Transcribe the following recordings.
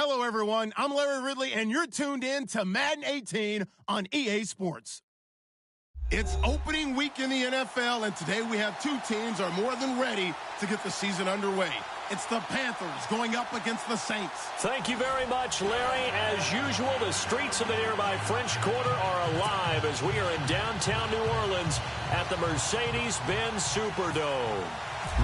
Hello, everyone. I'm Larry Ridley, and you're tuned in to Madden 18 on EA Sports. It's opening week in the NFL, and today we have two teams are more than ready to get the season underway. It's the Panthers going up against the Saints. Thank you very much, Larry. As usual, the streets of the nearby French Quarter are alive as we are in downtown New Orleans at the Mercedes-Benz Superdome.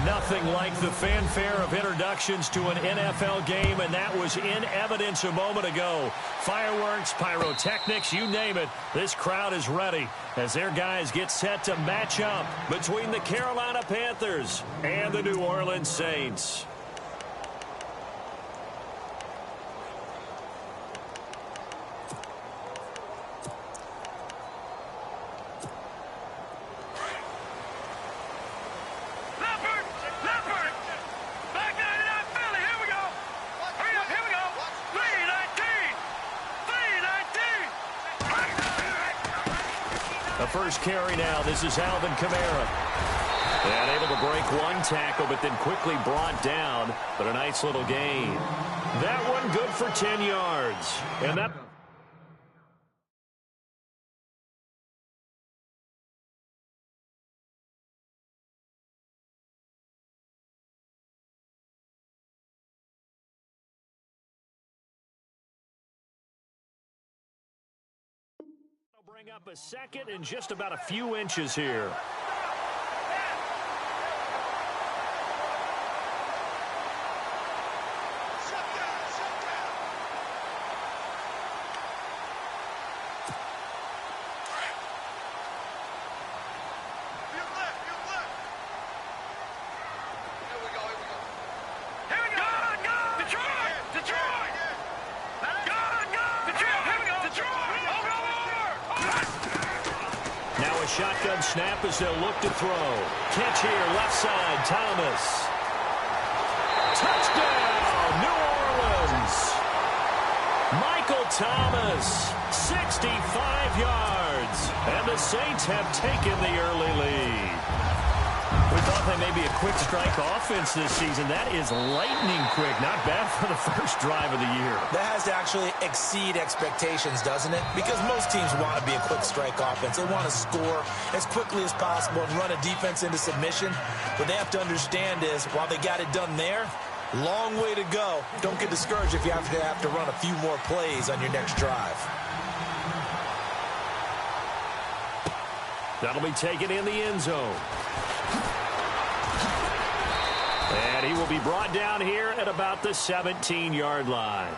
Nothing like the fanfare of introductions to an NFL game, and that was in evidence a moment ago. Fireworks, pyrotechnics, you name it. This crowd is ready as their guys get set to match up between the Carolina Panthers and the New Orleans Saints. The first carry now. This is Alvin Kamara. And able to break one tackle, but then quickly brought down. But a nice little gain. That one good for 10 yards. And that... bring up a second and just about a few inches here. Shotgun snap as they'll look to throw. Catch here, left side, Thomas. Touchdown, New Orleans. Michael Thomas, 65 yards. And the Saints have taken the early lead. We thought they may be a quick strike offense this season. That is lightning quick. Not bad for the first drive of the year. That has to actually exceed expectations, doesn't it? Because most teams want to be a quick strike offense. They want to score as quickly as possible and run a defense into submission. What they have to understand is, while they got it done there, long way to go. Don't get discouraged if you have to run a few more plays on your next drive. That'll be taken in the end zone. And he will be brought down here at about the 17-yard line.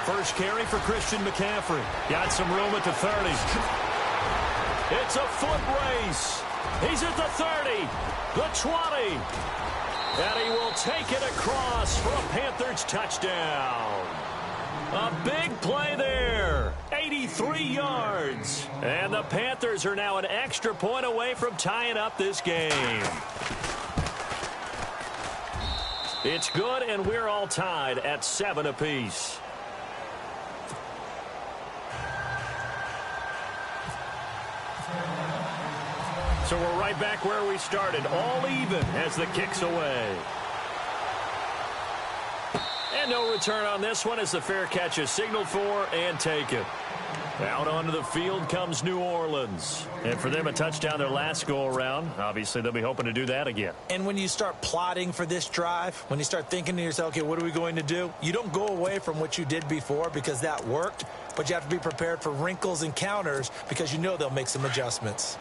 First carry for Christian McCaffrey. Got some room at the 30. It's a foot race. He's at the 30, the 20. And he will take it across for a Panthers touchdown. A big play there. 83 yards. And the Panthers are now an extra point away from tying up this game. It's good, and we're all tied at 7 apiece. So we're right back where we started, all even as the kick's away. And no return on this one as the fair catch is signaled for and taken. Out onto the field comes New Orleans. And for them, a touchdown their last go-around. Obviously, they'll be hoping to do that again. And when you start plotting for this drive, when you start thinking to yourself, okay, what are we going to do? You don't go away from what you did before because that worked, but you have to be prepared for wrinkles and counters because you know they'll make some adjustments.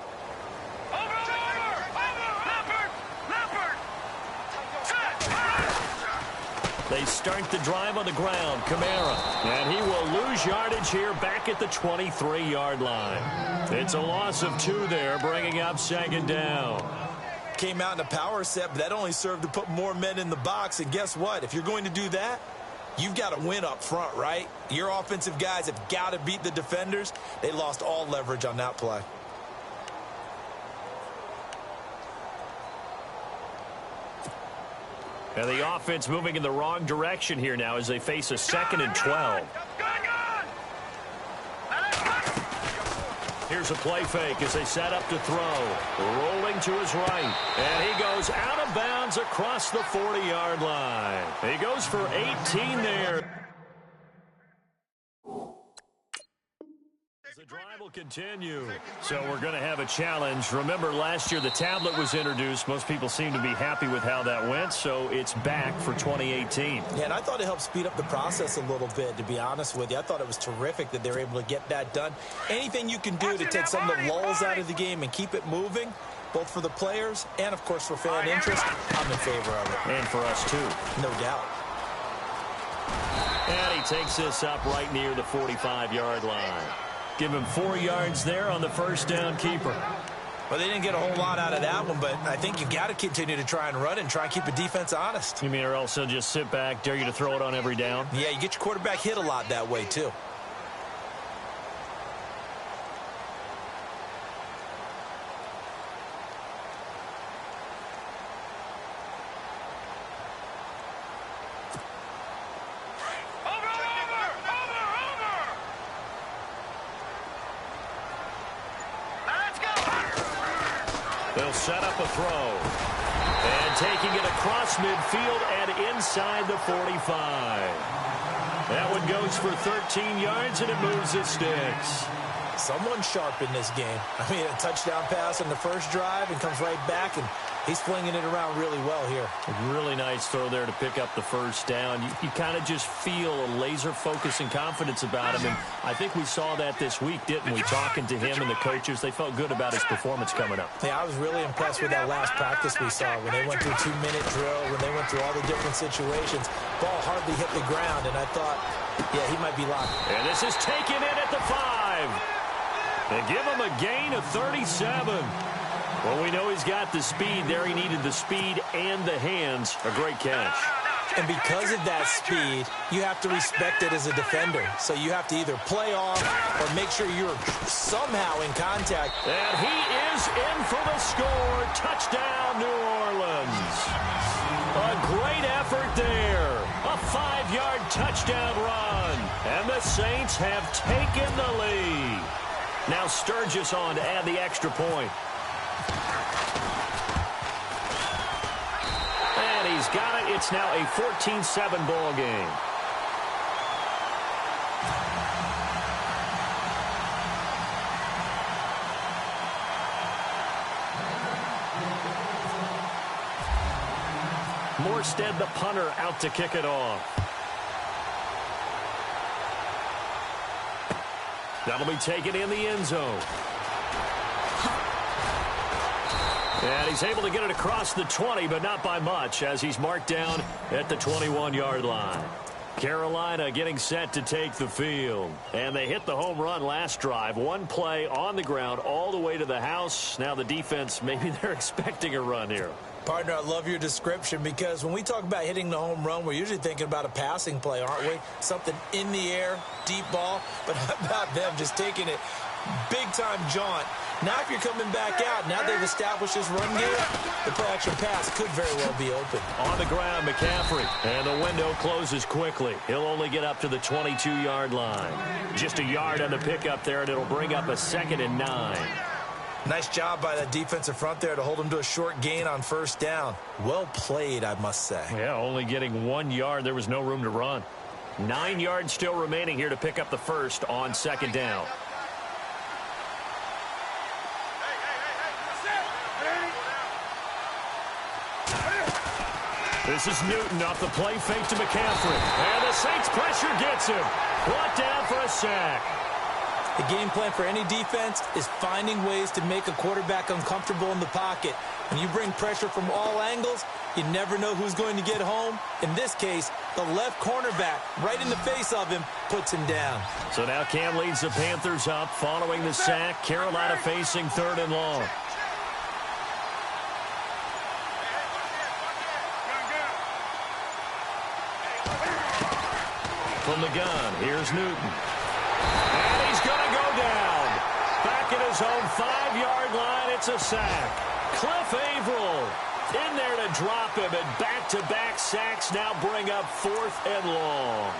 They start the drive on the ground. Kamara. And he will lose yardage here back at the 23-yard line. It's a loss of 2 there, bringing up second down. Came out in a power set, but that only served to put more men in the box. And guess what? If you're going to do that, you've got to win up front, right? Your offensive guys have got to beat the defenders. They lost all leverage on that play. And the offense moving in the wrong direction here now as they face a 2nd and 12. Here's a play fake as they set up to throw. Rolling to his right. And he goes out of bounds across the 40-yard line. He goes for 18 there. The drive will continue. So we're going to have a challenge. Remember, last year the tablet was introduced. Most people seem to be happy with how that went, so it's back for 2018. Yeah, and I thought it helped speed up the process a little bit, to be honest with you. I thought it was terrific that they were able to get that done. Anything you can do to take some of the lulls out of the game and keep it moving, both for the players and, of course, for fan interest, I'm in favor of it. And for us, too. No doubt. And he takes this up right near the 45-yard line. Give him 4 yards there on the first down keeper. Well, they didn't get a whole lot out of that one, but I think you've got to continue to try and run and try and keep the defense honest. You mean, or else they'll just sit back, dare you to throw it on every down? Yeah, you get your quarterback hit a lot that way, too. They'll set up a throw. And taking it across midfield and inside the 45. That one goes for 13 yards, and it moves the sticks. Someone sharp in this game. I mean, a touchdown pass on the first drive and comes right back, and he's flinging it around really well here. A really nice throw there to pick up the first down. You kind of just feel a laser focus and confidence about him, and I think we saw that this week, didn't we? Talking to him and the coaches, they felt good about his performance coming up. Yeah, I was really impressed with that last practice we saw when they went through 2-minute drill, when they went through all the different situations. Ball hardly hit the ground, and I thought, yeah, he might be locked. And this is taken in at the 5. They give him a gain of 37. Well, we know he's got the speed there. He needed the speed and the hands. A great catch. And because of that speed, you have to respect it as a defender. So you have to either play off or make sure you're somehow in contact. And he is in for the score. Touchdown, New Orleans. A great effort there. A 5-yard touchdown run. And the Saints have taken the lead. Now Sturgis on to add the extra point. And he's got it. It's now a 14-7 ball game. Morstead, the punter, out to kick it off. That'll be taken in the end zone. And he's able to get it across the 20, but not by much, as he's marked down at the 21-yard line. Carolina getting set to take the field. And they hit the home run last drive. One play on the ground all the way to the house. Now the defense, maybe they're expecting a run here. Partner, I love your description, because when we talk about hitting the home run, we're usually thinking about a passing play, aren't we? Something in the air, deep ball. But how about them just taking it big-time jaunt? Now if you're coming back out, now they've established this run game, the play-action pass could very well be open. On the ground, McCaffrey. And the window closes quickly. He'll only get up to the 22-yard line. Just a yard on the pickup there, and it'll bring up a 2nd and 9. Nice job by that defensive front there to hold him to a short gain on first down. Well played, I must say. Yeah, only getting 1 yard. There was no room to run. 9 yards still remaining here to pick up the first on 2nd down. This is Newton off the play fake to McCaffrey. And the Saints pressure gets him. Brought down for a sack. The game plan for any defense is finding ways to make a quarterback uncomfortable in the pocket. When you bring pressure from all angles, you never know who's going to get home. In this case, the left cornerback, right in the face of him, puts him down. So now Cam leads the Panthers up following the sack. Carolina facing 3rd and long. from the gun. Here's Newton. And he's going to go down. Back at his own 5-yard line, it's a sack. Cliff Averill in there to drop him, and back-to-back sacks now bring up 4th and long.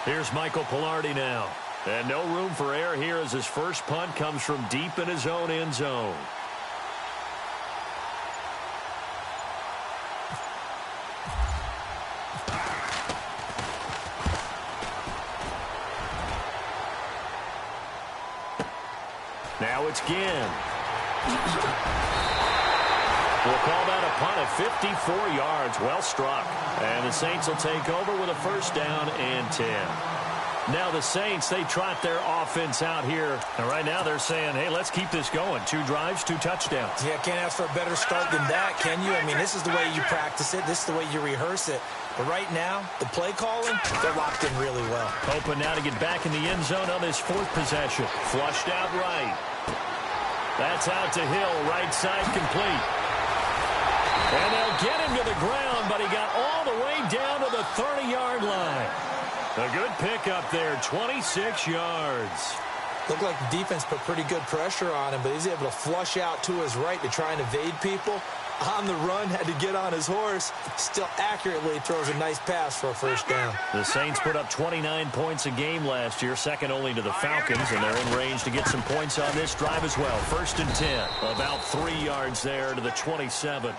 Here's Michael Pilardi now. And no room for error here as his first punt comes from deep in his own end zone. Now it's Ginn. We'll call that a punt at 54 yards. Well struck. And the Saints will take over with a first down and 10. Now the Saints, they trot their offense out here. And right now they're saying, hey, let's keep this going. 2 drives, 2 touchdowns. Yeah, can't ask for a better start than that, can you? I mean, this is the way you practice it. This is the way you rehearse it. But right now, the play calling, they're locked in really well. Hoping now to get back in the end zone on this 4th possession. Flushed out right. That's out to Hill, right side complete. And they'll get him to the ground, but he got all the way down to the 30-yard line. A good pickup there, 26 yards. Looked like the defense put pretty good pressure on him, but he's able to flush out to his right to try and evade people. On the run, had to get on his horse. Still accurately throws a nice pass for a first down. The Saints put up 29 points a game last year, second only to the Falcons, and they're in range to get some points on this drive as well. 1st and 10, about 3 yards there to the 27.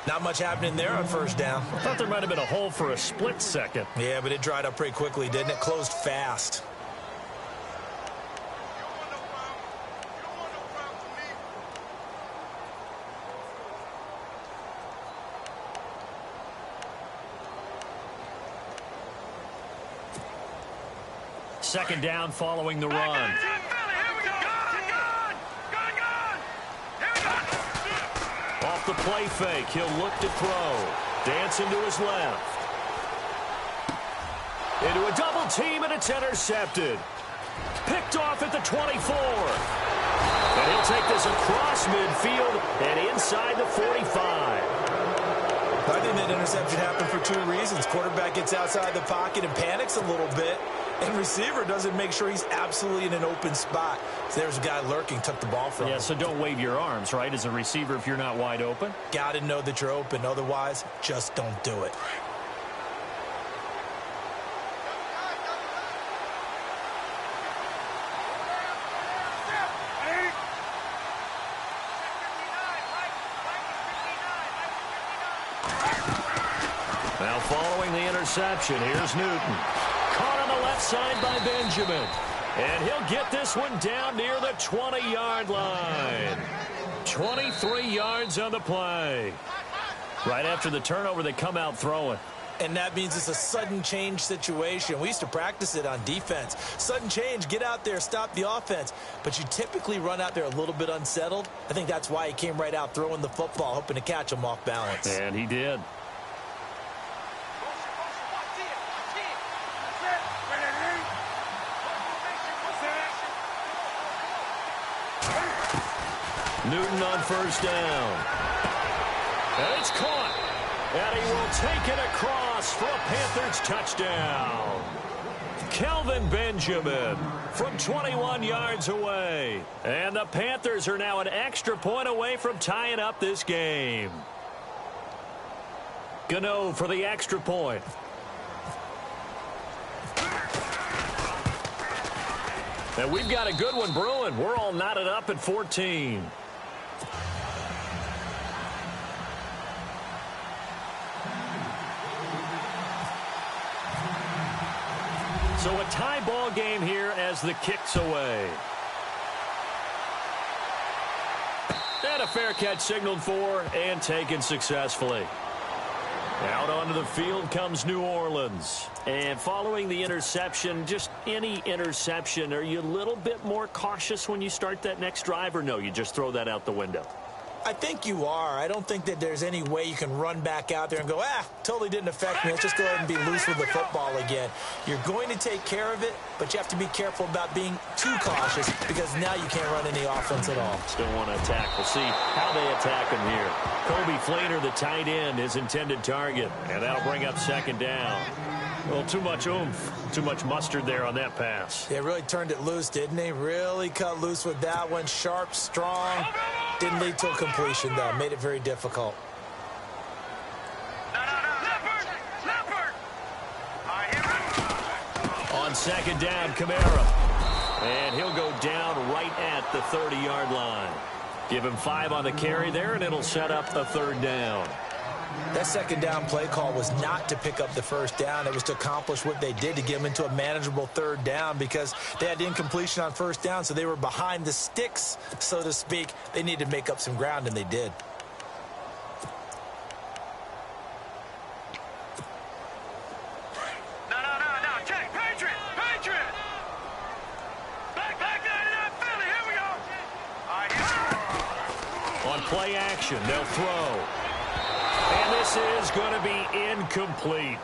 Not much happening there on first down. I thought there might have been a hole for a split second. Yeah, but it dried up pretty quickly, didn't it? Closed fast. Second down following the run. Off the play fake, he'll look to throw. Dancing to his left. Into a double team, and it's intercepted. Picked off at the 24. And he'll take this across midfield and inside the 45. I think that interception happened for 2 reasons. Quarterback gets outside the pocket and panics a little bit. And receiver doesn't make sure he's absolutely in an open spot. So there's a guy lurking, took the ball from him. Yeah, so don't wave your arms, right, as a receiver if you're not wide open. Got to know that you're open. Otherwise, just don't do it. Now following the interception, here's Newton. Caught on the left side by Benjamin. And he'll get this one down near the 20-yard line. 23 yards on the play. Right after the turnover, they come out throwing. And that means it's a sudden change situation. We used to practice it on defense. Sudden change, get out there, stop the offense. But you typically run out there a little bit unsettled. I think that's why he came right out throwing the football, hoping to catch him off balance. And he did. Newton on first down. And it's caught. And he will take it across for a Panthers touchdown. Kelvin Benjamin from 21 yards away. And the Panthers are now an extra point away from tying up this game. Gano for the extra point. And we've got a good one brewing. We're all knotted up at 14. So a tie ball game here as the kick's away. And a fair catch signaled for and taken successfully. Out onto the field comes New Orleans. And following the interception, just any interception, are you a little bit more cautious when you start that next drive, or no, you just throw that out the window? I think you are. I don't think that there's any way you can run back out there and go, totally didn't affect me. Let's just go ahead and be loose with the football again. You're going to take care of it, but you have to be careful about being too cautious because now you can't run any offense at all. Still want to attack. We'll see how they attack him here. Kobe Fleener, the tight end, his intended target, and that'll bring up second down. Well, too much oomph, too much mustard there on that pass. They really turned it loose, didn't they? Really cut loose with that one. Sharp, strong. Didn't lead to a completion, though. Made it very difficult. On second down, Kamara. And he'll go down right at the 30-yard line. Give him 5 on the carry there, and it'll set up a third down. That second down play call was not to pick up the first down. It was to accomplish what they did to get them into a manageable third down because they had incompletion on first down, so they were behind the sticks, so to speak. They needed to make up some ground, and they did. No. Check. Patriot. Back, Philly. Here we go. All right, here. On play action, they'll throw. And this is going to be incomplete.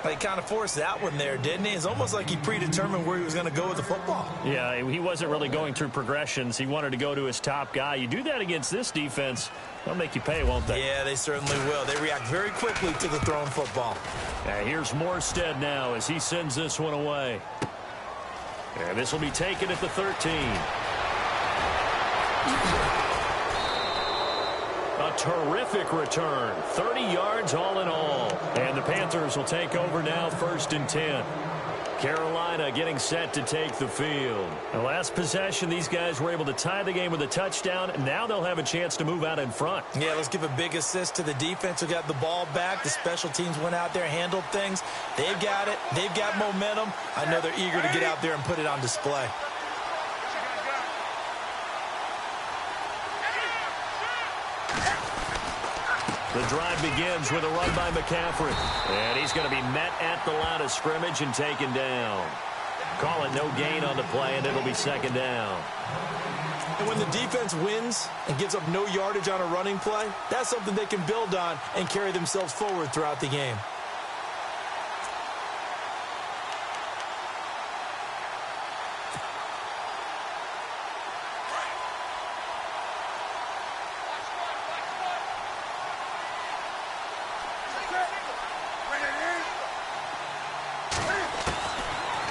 He kind of forced that one there, didn't he? It's almost like he predetermined where he was going to go with the football. Yeah, he wasn't really going through progressions. He wanted to go to his top guy. You do that against this defense, they'll make you pay, won't they? Yeah, they certainly will. They react very quickly to the thrown football. Here's Morstead now as he sends this one away. And this will be taken at the 13. A terrific return. 30 yards all in all. And the Panthers will take over now, 1st and 10. Carolina getting set to take the field. The last possession, these guys were able to tie the game with a touchdown. Now they'll have a chance to move out in front. Yeah, let's give a big assist to the defense who got the ball back. The special teams went out there, handled things. They've got it. They've got momentum. I know they're eager to get out there and put it on display. The drive begins with a run by McCaffrey. And he's going to be met at the line of scrimmage and taken down. Call it no gain on the play, and it'll be second down. And when the defense wins and gives up no yardage on a running play, that's something they can build on and carry themselves forward throughout the game.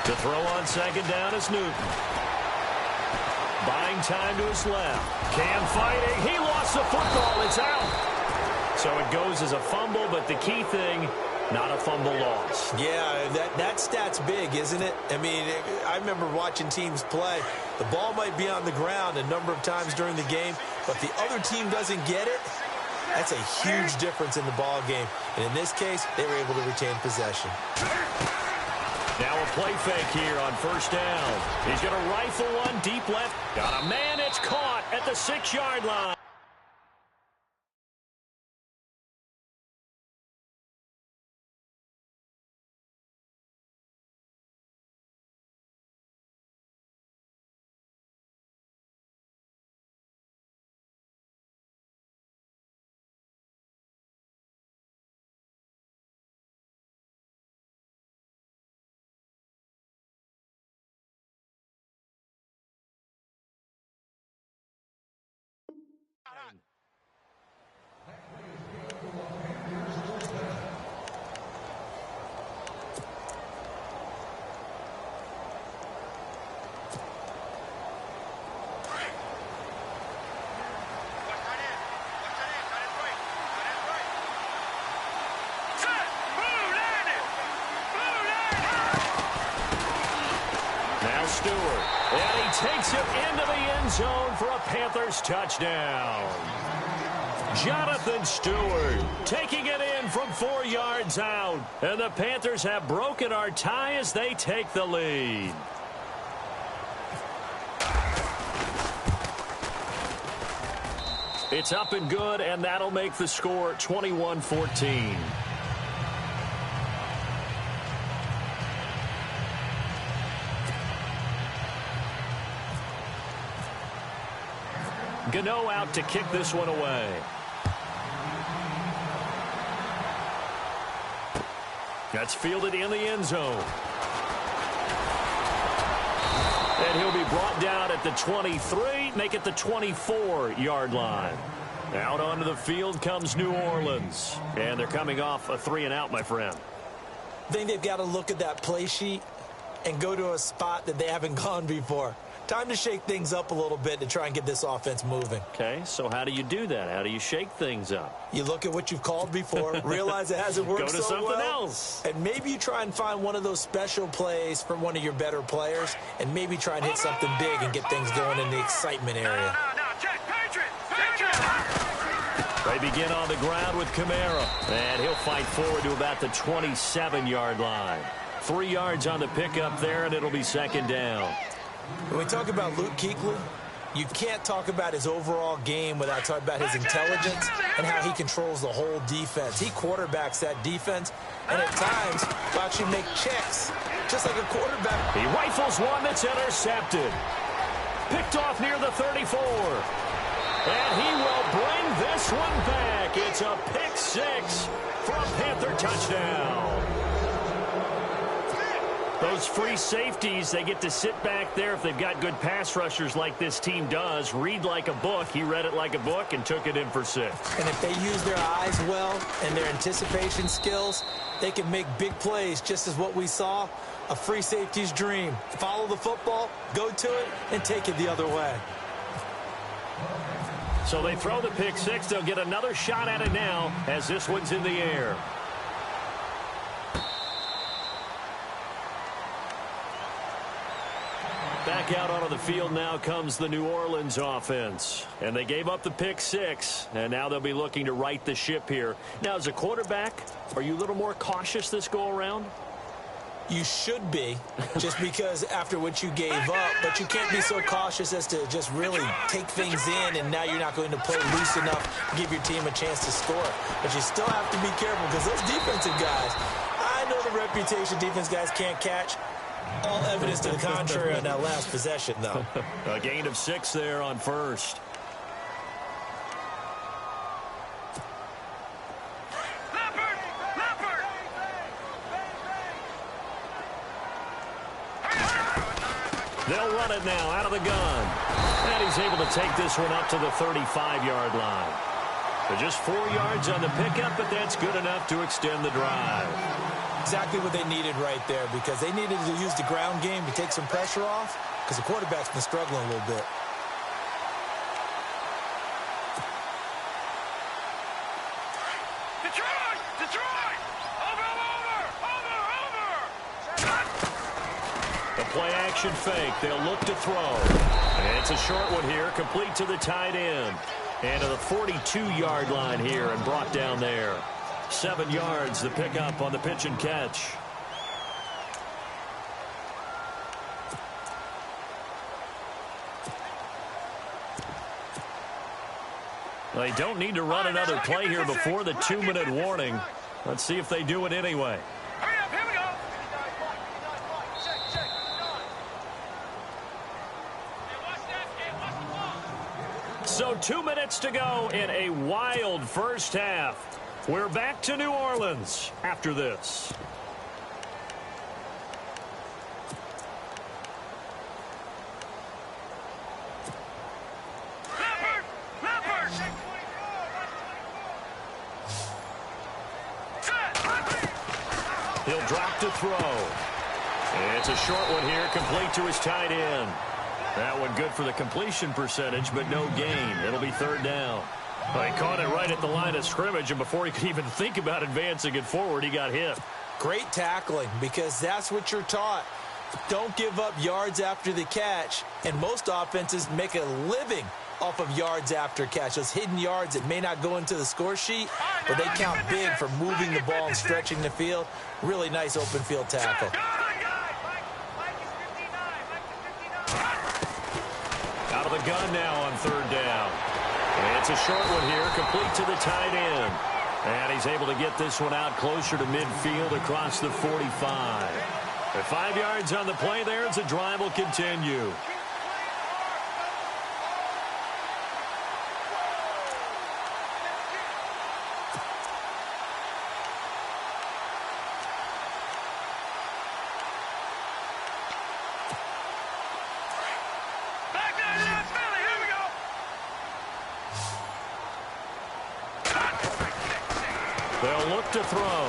To throw on second down is Newton. Buying time to his left. Cam fighting. He lost the football. It's out. So it goes as a fumble, but the key thing, not a fumble loss. Yeah, that stat's big, isn't it? I mean, I remember watching teams play. The ball might be on the ground a number of times during the game, but the other team doesn't get it. That's a huge difference in the ball game. And in this case, they were able to retain possession. Now a play fake here on first down. He's going to rifle one deep left. Got a man. It's caught at the 6-yard line. Stewart. And he takes it into the end zone for a Panthers touchdown. Jonathan Stewart taking it in from 4 yards out. And the Panthers have broken our tie as they take the lead. It's up and good, and that'll make the score 21-14. Gano out to kick this one away. That's fielded in the end zone. And he'll be brought down at the 23, make it the 24-yard line. Out onto the field comes New Orleans. And they're coming off a 3-and-out, my friend. I think they've got to look at that play sheet and go to a spot that they haven't gone before. Time to shake things up a little bit to try and get this offense moving. Okay, so how do you do that? How do you shake things up? You look at what you've called before, realize it hasn't worked Go to so something well, else. and maybe you try and find one of those special plays for one of your better players, and maybe try and hit something big and get things going in the excitement area. No, check, Patriot! They begin on the ground with Kamara, and he'll fight forward to about the 27-yard line. 3 yards on the pickup there, and it'll be second down. When we talk about Luke Kuechly, you can't talk about his overall game without talking about his intelligence and how he controls the whole defense. He quarterbacks that defense, and at times will actually make checks, just like a quarterback. He rifles one that's intercepted. Picked off near the 34. And he will bring this one back. It's a pick six for a Panther touchdown. Those free safeties, they get to sit back there if they've got good pass rushers like this team does. Read like a book. He read it like a book and took it in for 6. And if they use their eyes well and their anticipation skills, they can make big plays, just as what we saw, a free safety's dream. Follow the football, go to it, and take it the other way. So they throw the pick six. They'll get another shot at it now as this one's in the air. Back out onto the field now comes the New Orleans offense. And they gave up the pick six, and now they'll be looking to right the ship here. Now, as a quarterback, are you a little more cautious this go-around? You should be, just because after what you gave up, but you can't be so cautious as to just really take things in, and now you're not going to play loose enough to give your team a chance to score. But you still have to be careful, because those defensive guys, I know the reputation defense guys can't catch. All evidence to the contrary on that last possession, though. A gain of 6 there on first. They'll run it now out of the gun. And he's able to take this one up to the 35-yard line. So just 4 yards on the pickup, but that's good enough to extend the drive. Exactly what they needed right there, because they needed to use the ground game to take some pressure off, because the quarterback's been struggling a little bit. Detroit! Over! The play action fake. They'll look to throw. And it's a short one here, complete to the tight end. And to the 42-yard line here and brought down there. 7 yards, the pickup on the pitch and catch. They don't need to run another play here before the 2-minute warning. Let's see if they do it anyway. Hurry up, here we go! So 2 minutes to go in a wild first half. We're back to New Orleans after this. He'll drop to throw. It's a short one here, complete to his tight end. That one good for the completion percentage, but no gain. It'll be third down. Well, he caught it right at the line of scrimmage, and before he could even think about advancing it forward, he got hit. Great tackling, because that's what you're taught. Don't give up yards after the catch, and most offenses make a living off of yards after catch. Those hidden yards that may not go into the score sheet, but they count big for moving the ball and stretching the field. Really nice open field tackle. Out of the gun now on third down. It's a short one here, complete to the tight end. And he's able to get this one out closer to midfield across the 45. At 5 yards on the play there, as the drive will continue. They'll look to throw.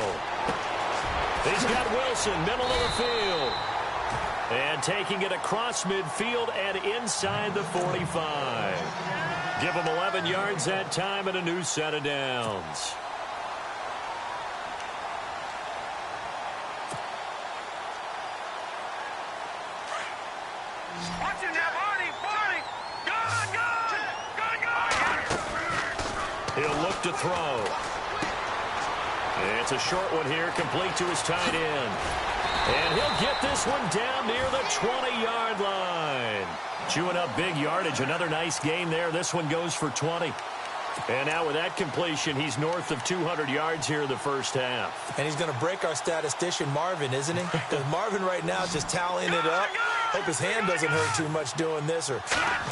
He's got Wilson, middle of the field. And taking it across midfield and inside the 45. Give him 11 yards that time and a new set of downs. Watch him now, Barney! Barney! Good! He'll look to throw. It's a short one here, complete to his tight end. And he'll get this one down near the 20-yard line. Chewing up big yardage. Another nice gain there. This one goes for 20. And now with that completion, he's north of 200 yards here in the first half. And he's going to break our statistician, Marvin, isn't he? Because Marvin right now is just tallying it up. Hope his hand doesn't hurt too much doing this or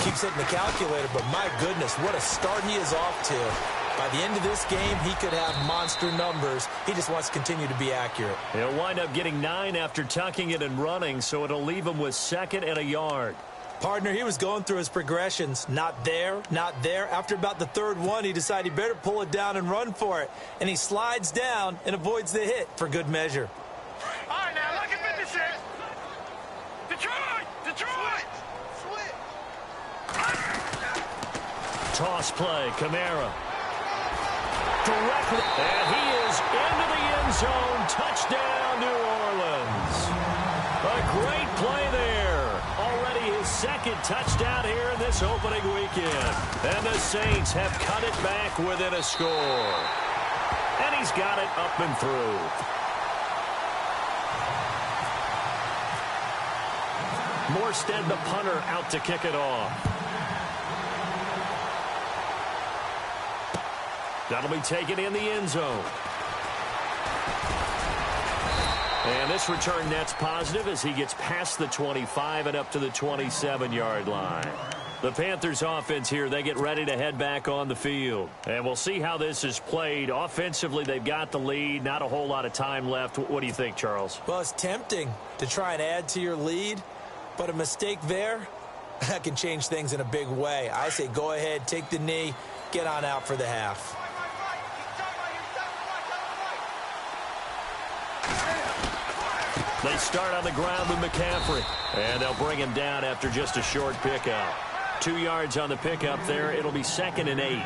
keeps hitting the calculator. But my goodness, what a start he is off to. By the end of this game, he could have monster numbers. He just wants to continue to be accurate. He'll wind up getting 9 after tucking it and running, so it'll leave him with 2nd and a yard. Partner, he was going through his progressions. Not there, not there. After about the 3rd one, he decided he better pull it down and run for it. And he slides down and avoids the hit for good measure. All right, now, look at 56. Detroit! Detroit! Toss play, Kamara. Directly, and he is into the end zone. Touchdown, New Orleans. A great play there. Already his 2nd touchdown here in this opening weekend. And the Saints have cut it back within a score. And he's got it up and through. Morstead, the punter, out to kick it off. That'll be taken in the end zone. And this return net's positive as he gets past the 25 and up to the 27-yard line. The Panthers offense here, they get ready to head back on the field. And we'll see how this is played. Offensively, they've got the lead. Not a whole lot of time left. What do you think, Charles? Well, it's tempting to try and add to your lead, but a mistake there, that can change things in a big way. I say go ahead, take the knee, get on out for the half. They start on the ground with McCaffrey. And they'll bring him down after just a short pickup. 2 yards on the pickup there. It'll be 2nd and 8.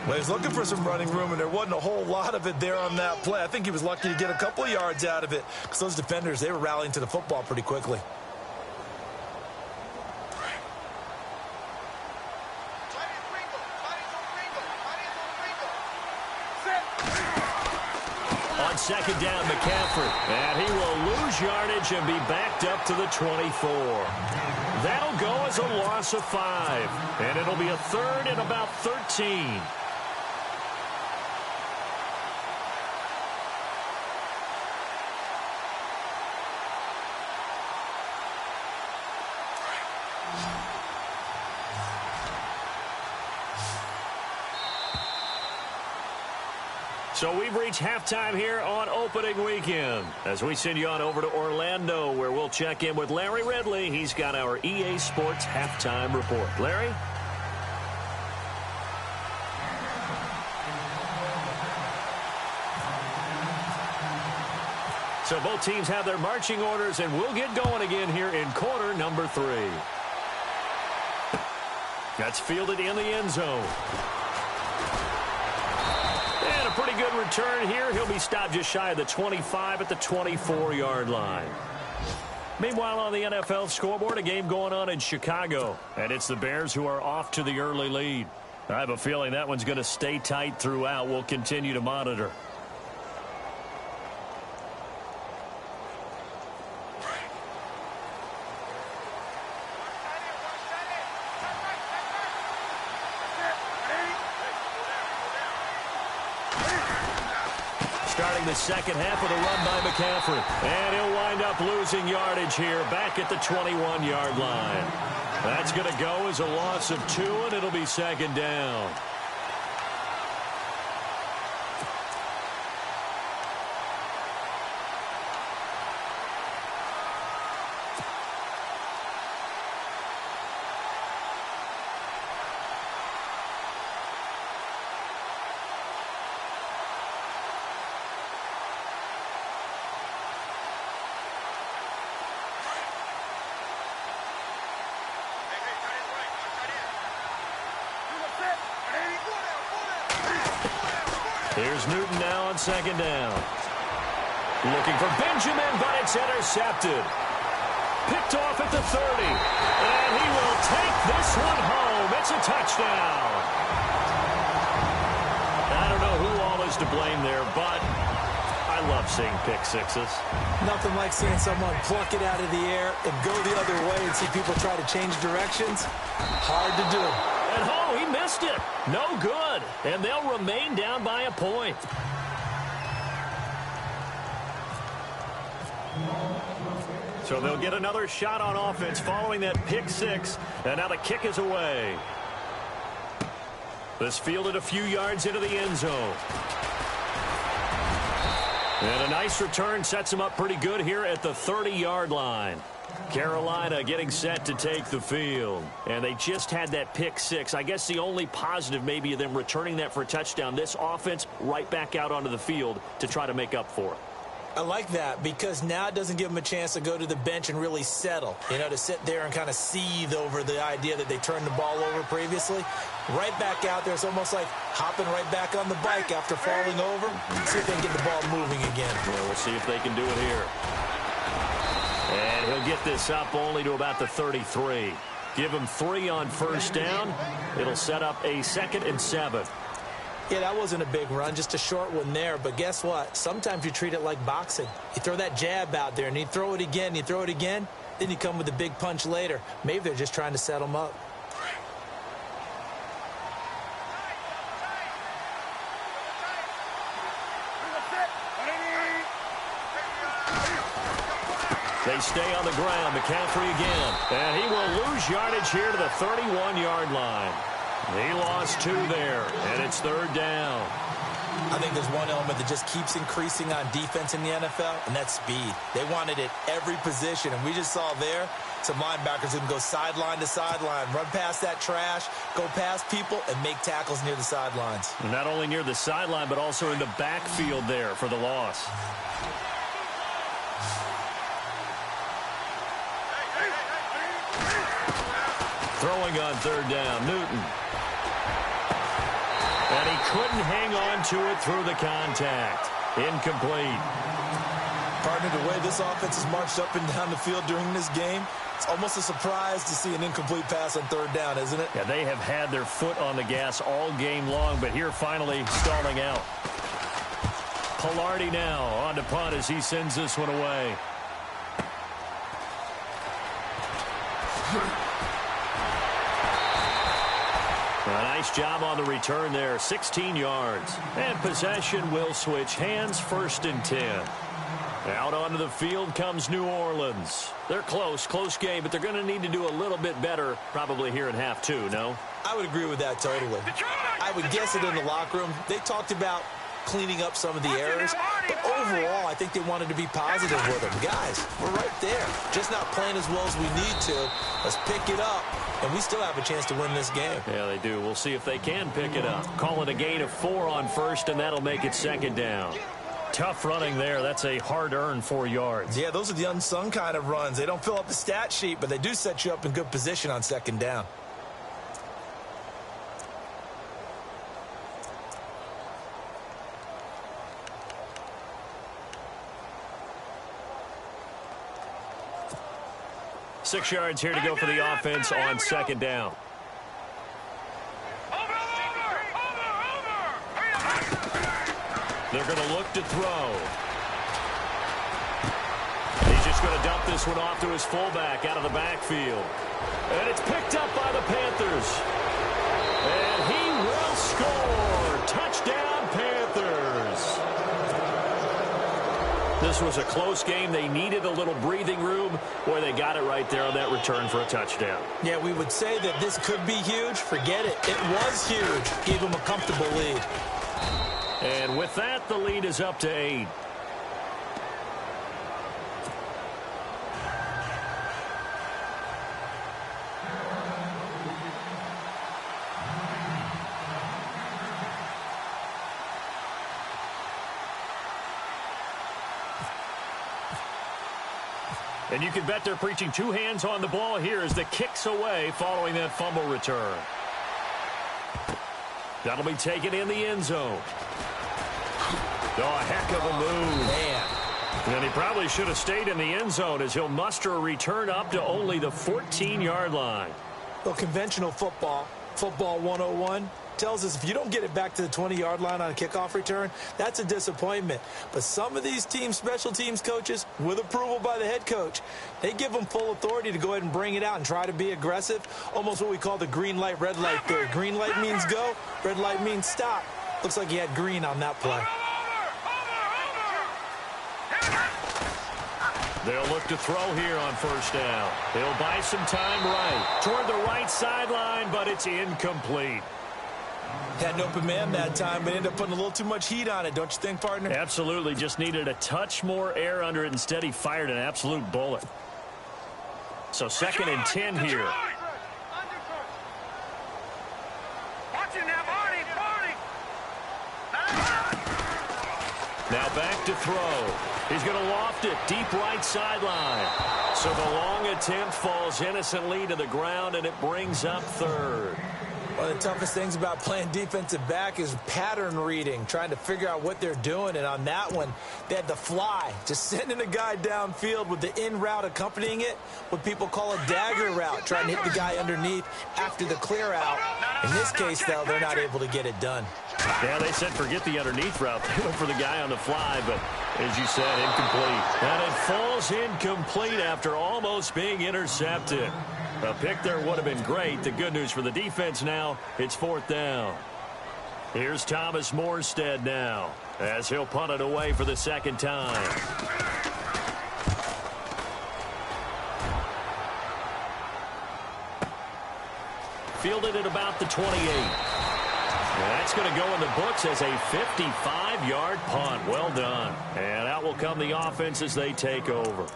Well, he's looking for some running room, and there wasn't a whole lot of it there on that play. I think he was lucky to get a couple of yards out of it because those defenders, they were rallying to the football pretty quickly. On 2nd down, McCaffrey. And he will lose yardage and be backed up to the 24. That'll go as a loss of 5. And it'll be a 3rd and about 13. So we've reached halftime here on opening weekend as we send you on over to Orlando, where we'll check in with Larry Ridley. He's got our EA Sports halftime report. Larry? So both teams have their marching orders, and we'll get going again here in quarter number 3. That's fielded in the end zone. And a pretty good return here. He'll be stopped just shy of the 25 at the 24-yard line. Meanwhile, on the NFL scoreboard, a game going on in Chicago. And it's the Bears who are off to the early lead. I have a feeling that one's going to stay tight throughout. We'll continue to monitor. Starting the second half with a run by McCaffrey. And he'll wind up losing yardage here back at the 21-yard line. That's going to go as a loss of 2, and it'll be 2nd down. Here's Newton now on second down. Looking for Benjamin, but it's intercepted. Picked off at the 30. And he will take this one home. It's a touchdown. I don't know who all is to blame there, but I love seeing pick sixes. Nothing like seeing someone pluck it out of the air and go the other way and see people try to change directions. Hard to do. And he missed it. No good. And they'll remain down by a point. So they'll get another shot on offense following that pick six. And now the kick is away. This fielded a few yards into the end zone. And a nice return sets him up pretty good here at the 30-yard line. Carolina getting set to take the field. And they just had that pick six. I guess the only positive maybe of them returning that for a touchdown. This offense right back out onto the field to try to make up for it. I like that because now it doesn't give them a chance to go to the bench and really settle, to sit there and kind of seethe over the idea that they turned the ball over previously. Right back out there, it's almost like hopping right back on the bike after falling over. See if they can get the ball moving again. Well, we'll see if they can do it here. And he'll get this up only to about the 33. Give him 3 on first down. It'll set up a 2nd and 7. Yeah, that wasn't a big run, just a short one there. But guess what? Sometimes you treat it like boxing. You throw that jab out there, and you throw it again, you throw it again, then you come with a big punch later. Maybe they're just trying to set them up. They stay on the ground. McCaffrey again. And he will lose yardage here to the 31-yard line. He lost 2 there, and it's 3rd down. I think there's one element that just keeps increasing on defense in the NFL, and that's speed. They want it at every position, and we just saw there some linebackers who can go sideline to sideline, run past that trash, go past people, and make tackles near the sidelines. And not only near the sideline, but also in the backfield there for the loss. Throwing on 3rd down, Newton. And he couldn't hang on to it through the contact. Incomplete. Partner, the way this offense has marched up and down the field during this game, it's almost a surprise to see an incomplete pass on 3rd down, isn't it? Yeah, they have had their foot on the gas all game long, but here finally stalling out. Pilardi now on to punt as he sends this one away. A nice job on the return there, 16 yards. And possession will switch hands, 1st and 10. Out onto the field comes New Orleans. They're close game, but they're going to need to do a little bit better probably here in half 2, no? I would agree with that totally. I would guess it in the locker room. They talked about cleaning up some of the errors, but overall, I think they wanted to be positive with them. Guys, we're right there. Just not playing as well as we need to. Let's pick it up, and we still have a chance to win this game. Yeah, they do. We'll see if they can pick it up. Call it a gain of 4 on 1st, and that'll make it 2nd down. Tough running there. That's a hard-earned 4 yards. Yeah, those are the unsung kind of runs. They don't fill up the stat sheet, but they do set you up in good position on 2nd down. Six yards here to go for the offense on 2nd down. They're going to look to throw. He's just going to dump this one off to his fullback out of the backfield. And it's picked up by the Panthers. And he will score. Touchdown, Panthers. This was a close game. They needed a little breathing room. Boy, they got it right there on that return for a touchdown. Yeah, we would say that this could be huge. Forget it. It was huge. Gave them a comfortable lead. And with that, the lead is up to 8. And you can bet they're preaching 2 hands on the ball here as the kick's away following that fumble return. That'll be taken in the end zone. Oh, a heck of a move. Man. And he probably should have stayed in the end zone as he'll muster a return up to only the 14-yard line. Well, conventional football 101, tells us if you don't get it back to the 20-yard line on a kickoff return, that's a disappointment. But some of these teams, special teams coaches, with approval by the head coach, they give them full authority to go ahead and bring it out and try to be aggressive, almost what we call the green light, red light theory. Green light means go, red light means stop. Looks like he had green on that play. They'll look to throw here on first down. They'll buy some time right toward the right sideline, but it's incomplete. Had an open man that time, but ended up putting a little too much heat on it, don't you think, partner? Absolutely. Just needed a touch more air under it. Instead, he fired an absolute bullet. So 2nd and 10 here. Now back to throw. He's going to loft it deep right sideline. So the long attempt falls innocently to the ground, and it brings up 3rd. One of the toughest things about playing defensive back is pattern reading, trying to figure out what they're doing. And on that one, they had the fly, just sending a guy downfield with the in route accompanying it, what people call a dagger route, trying to hit the guy underneath after the clear out. In this case, though, they're not able to get it done. Yeah, they said forget the underneath route. They went for the guy on the fly, but as you said, incomplete. And it falls incomplete after almost being intercepted. A pick there would have been great. The good news for the defense now, it's 4th down. Here's Thomas Morstead now as he'll punt it away for the 2nd time. Fielded at about the 28. And that's going to go in the books as a 55-yard punt. Well done. And out will come the offense as they take over.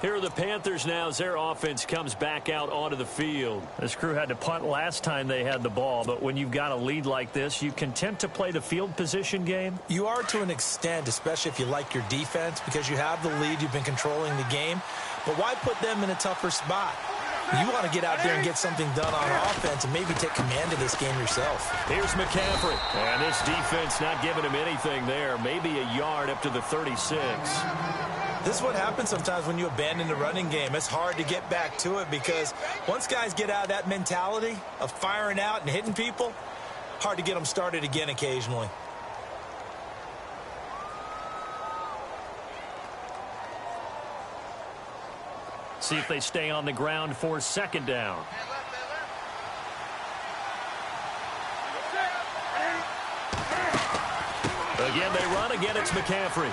Here are the Panthers now as their offense comes back out onto the field. This crew had to punt last time they had the ball, but when you've got a lead like this, you content to play the field position game? You are to an extent, especially if you like your defense, because you have the lead, you've been controlling the game. But why put them in a tougher spot? You want to get out there and get something done on offense and maybe take command of this game yourself. Here's McCaffrey. And this defense not giving him anything there. Maybe a yard up to the 36. This is what happens sometimes when you abandon the running game. It's hard to get back to it because once guys get out of that mentality of firing out and hitting people, hard to get them started again occasionally. See if they stay on the ground for 2nd down. Again, they run. Again, it's McCaffrey.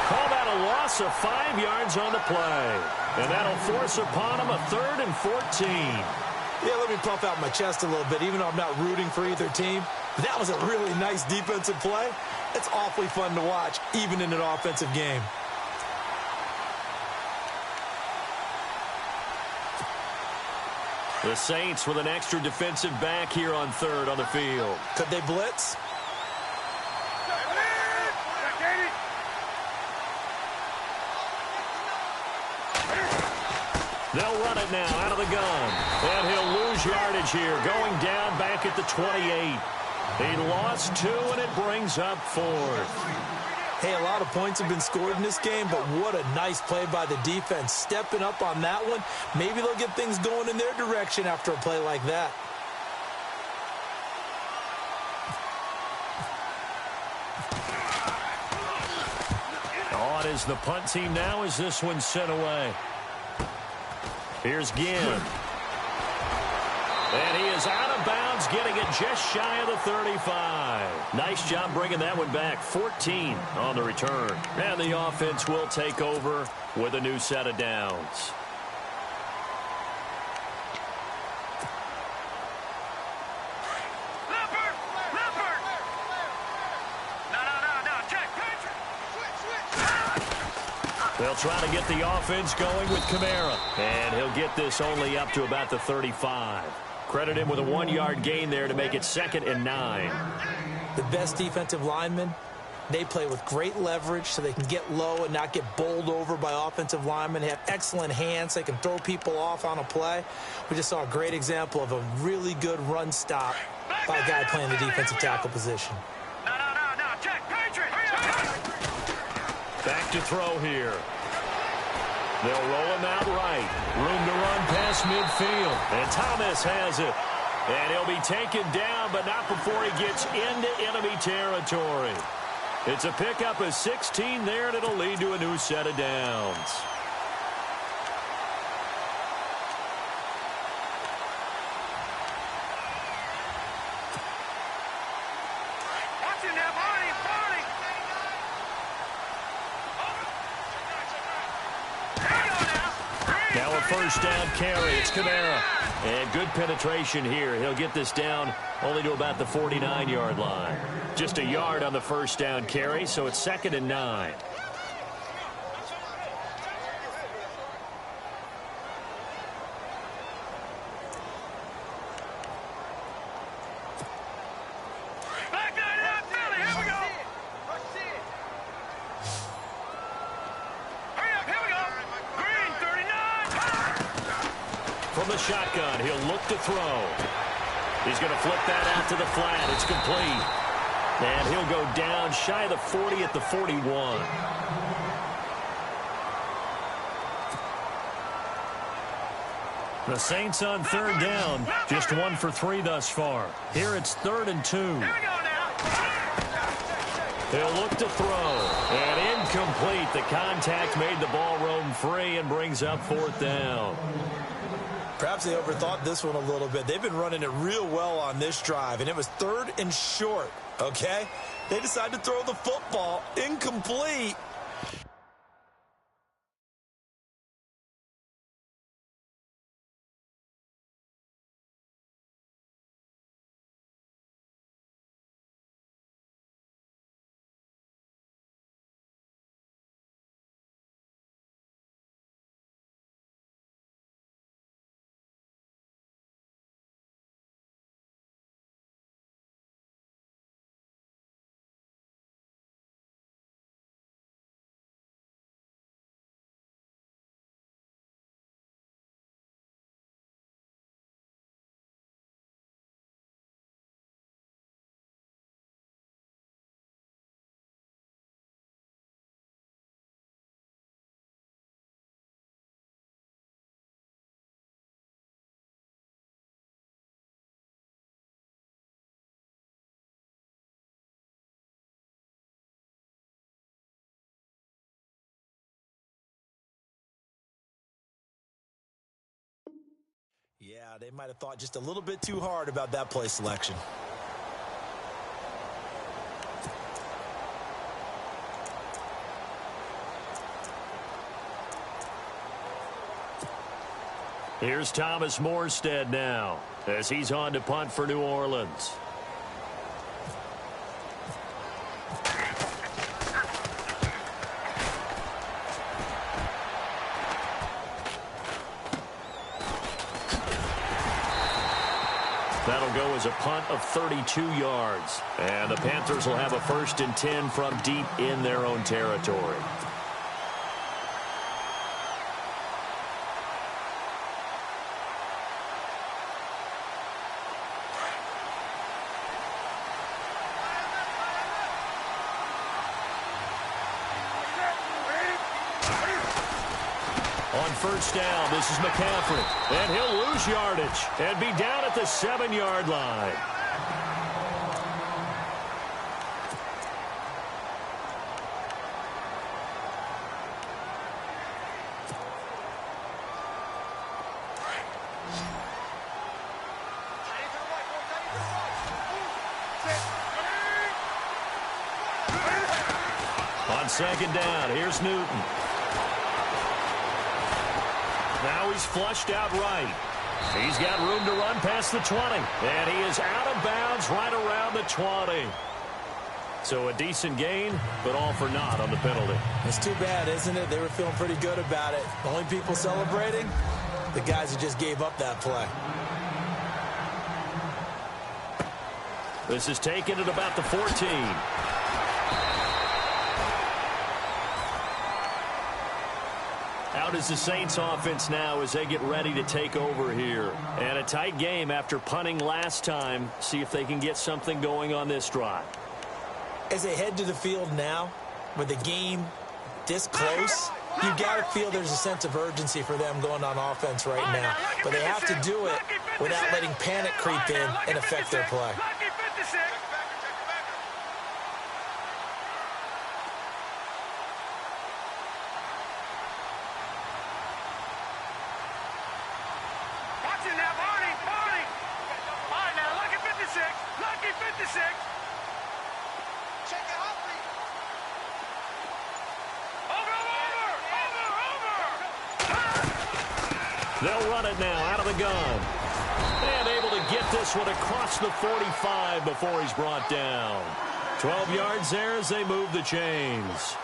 Call that a loss of 5 yards on the play. And that'll force upon him a 3rd and 14. Yeah, let me puff out my chest a little bit, even though I'm not rooting for either team. But that was a really nice defensive play. It's awfully fun to watch, even in an offensive game. The Saints with an extra defensive back here on 3rd on the field. Could they blitz? They'll run it now out of the gun. And he'll lose yardage here, going down back at the 28. He lost 2, and it brings up 4th. Hey, a lot of points have been scored in this game, but what a nice play by the defense. Stepping up on that one. Maybe they'll get things going in their direction after a play like that. On is the punt team now as this one's sent away. Here's Ginn. And he is out of bounds, getting it just shy of the 35. Nice job bringing that one back. 14 on the return. And the offense will take over with a new set of downs. They'll try to get the offense going with Kamara. And he'll get this only up to about the 35. Credit him with a 1-yard gain there to make it 2nd and 9. The best defensive linemen, they play with great leverage so they can get low and not get bowled over by offensive linemen. They have excellent hands. They can throw people off on a play. We just saw a great example of a really good run stop by a guy playing the defensive tackle position. No. Back to throw here. They'll roll him out right. Room to run past midfield. And Thomas has it. And he'll be taken down, but not before he gets into enemy territory. It's a pickup of 16 there, and it'll lead to a new set of downs. Now a first down carry. It's Kamara. And good penetration here. He'll get this down only to about the 49-yard line. Just a yard on the first down carry, so it's 2nd and 9. From the shotgun, he'll look to throw. He's going to flip that out to the flat. It's complete. And he'll go down shy of the 40 at the 41. The Saints on 3rd down. Just 1 for 3 thus far. Here it's 3rd and 2. He'll look to throw. And incomplete. The contact made the ball roam free and brings up 4th down. Perhaps they overthought this one a little bit. They've been running it real well on this drive, and it was 3rd and short, okay? They decided to throw the football. Incomplete. Yeah, they might have thought just a little bit too hard about that play selection. Here's Thomas Morstead now as he's on to punt for New Orleans. That'll go as a punt of 32 yards. And the Panthers will have a 1st and 10 from deep in their own territory. On 1st down, this is McCaffrey. And he'll lose yardage and be down at the 7-yard line. On 2nd down, here's Newton. Now he's flushed out right. He's got room to run past the 20. And he is out of bounds right around the 20. So a decent gain, but all for naught on the penalty. It's too bad, isn't it? They were feeling pretty good about it. The only people celebrating, the guys who just gave up that play. This is taken at about the 14. Out is the Saints offense now as they get ready to take over here. And a tight game after punting last time. See if they can get something going on this drive. As they head to the field now, with the game this close, you got to feel there's a sense of urgency for them going on offense right now. But they have to do it without letting panic creep in and affect their play. They'll run it now out of the gun. And able to get this one across the 45 before he's brought down. 12 yards there as they move the chains.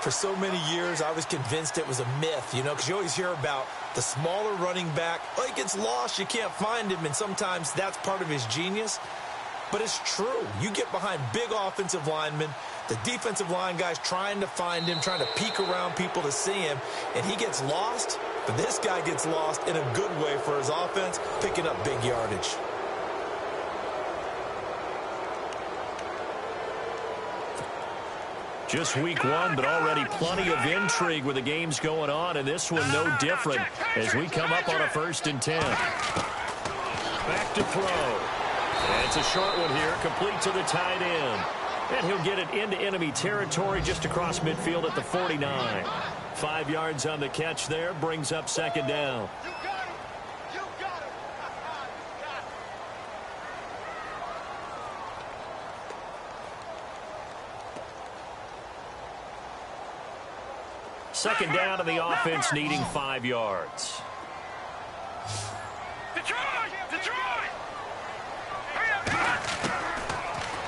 For so many years, I was convinced it was a myth, because you always hear about the smaller running back. Oh, he gets lost, you can't find him, and sometimes that's part of his genius. But it's true. You get behind big offensive linemen, the defensive line guys trying to find him, trying to peek around people to see him, and he gets lost. But this guy gets lost in a good way for his offense, picking up big yardage. Just week one, but already plenty of intrigue with the games going on, and this one no different as we come up on a 1st and 10. Back to throw. And it's a short one here, complete to the tight end. And he'll get it into enemy territory just across midfield at the 49. 5 yards on the catch there, brings up 2nd down. Second down, and the offense needing 5 yards.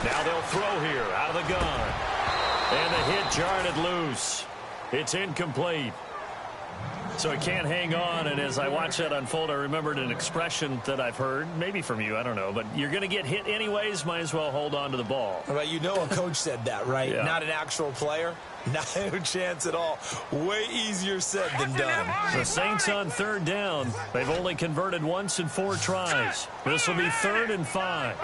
Now they'll throw here out of the gun. And the hit jarred it loose. It's incomplete. So he can't hang on, and as I watch that unfold, I remembered an expression that I've heard, maybe from you, I don't know, but you're going to get hit anyways, might as well hold on to the ball. Right, a coach said that, right? Yeah. Not an actual player. Not a chance at all. Way easier said than done. The Saints on 3rd down. They've only converted once in 4 tries. This will be 3rd and 5.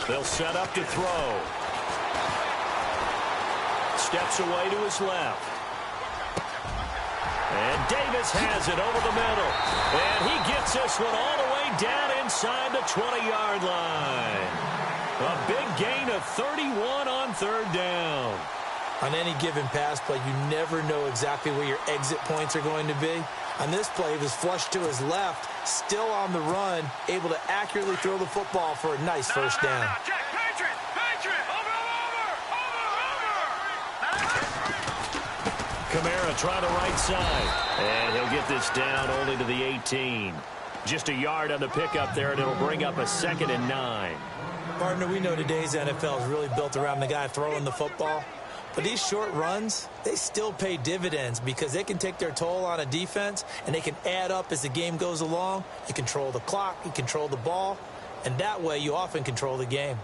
They'll set up to throw. Steps away to his left. And Davis has it over the middle. And he gets this one all the way down inside the 20-yard line. A big gain of 31 on 3rd down. On any given pass play, you never know exactly where your exit points are going to be. On this play, he was flushed to his left, still on the run, able to accurately throw the football for a nice 1st down. Kamara trying the right side. And he'll get this down only to the 18. Just a yard on the pickup there, and it'll bring up a 2nd and 9. Partner, we know today's NFL is really built around the guy throwing the football. But these short runs, they still pay dividends because they can take their toll on a defense, and they can add up as the game goes along. You control the clock, you control the ball, and that way you often control the game.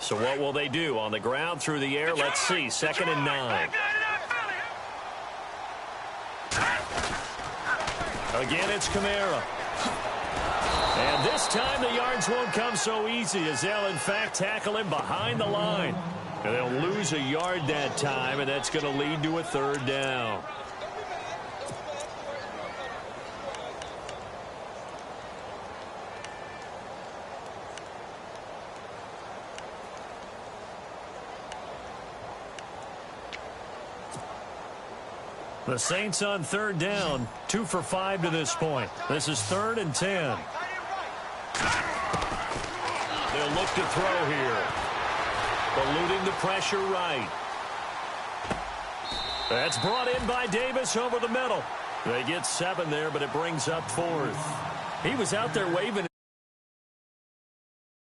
So what will they do? On the ground, through the air, let's see. 2nd and 9. Again, it's Kamara. And this time the yards won't come so easy as they'll, in fact, tackle him behind the line. And they'll lose a yard that time, and that's going to lead to a 3rd down. The Saints on 3rd down, 2 for 5 to this point. This is 3rd and 10. They'll look to throw here. Eluding the pressure right. That's brought in by Davis over the middle. They get 7 there, but it brings up 4th. He was out there waving.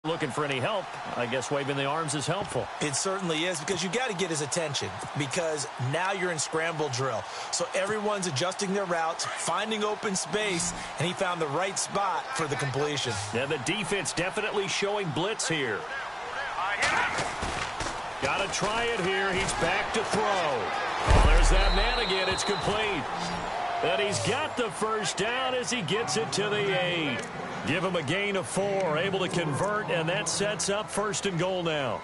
Looking for any help. I guess waving the arms is helpful. It certainly is, because you got to get his attention, because now you're in scramble drill. So everyone's adjusting their routes, finding open space, and he found the right spot for the completion. Yeah, the defense definitely showing blitz here. Got to try it here. He's back to throw. Oh, there's that man again. It's complete. And he's got the 1st down as he gets it to the 8. Give him a gain of 4, able to convert, and that sets up 1st and goal now.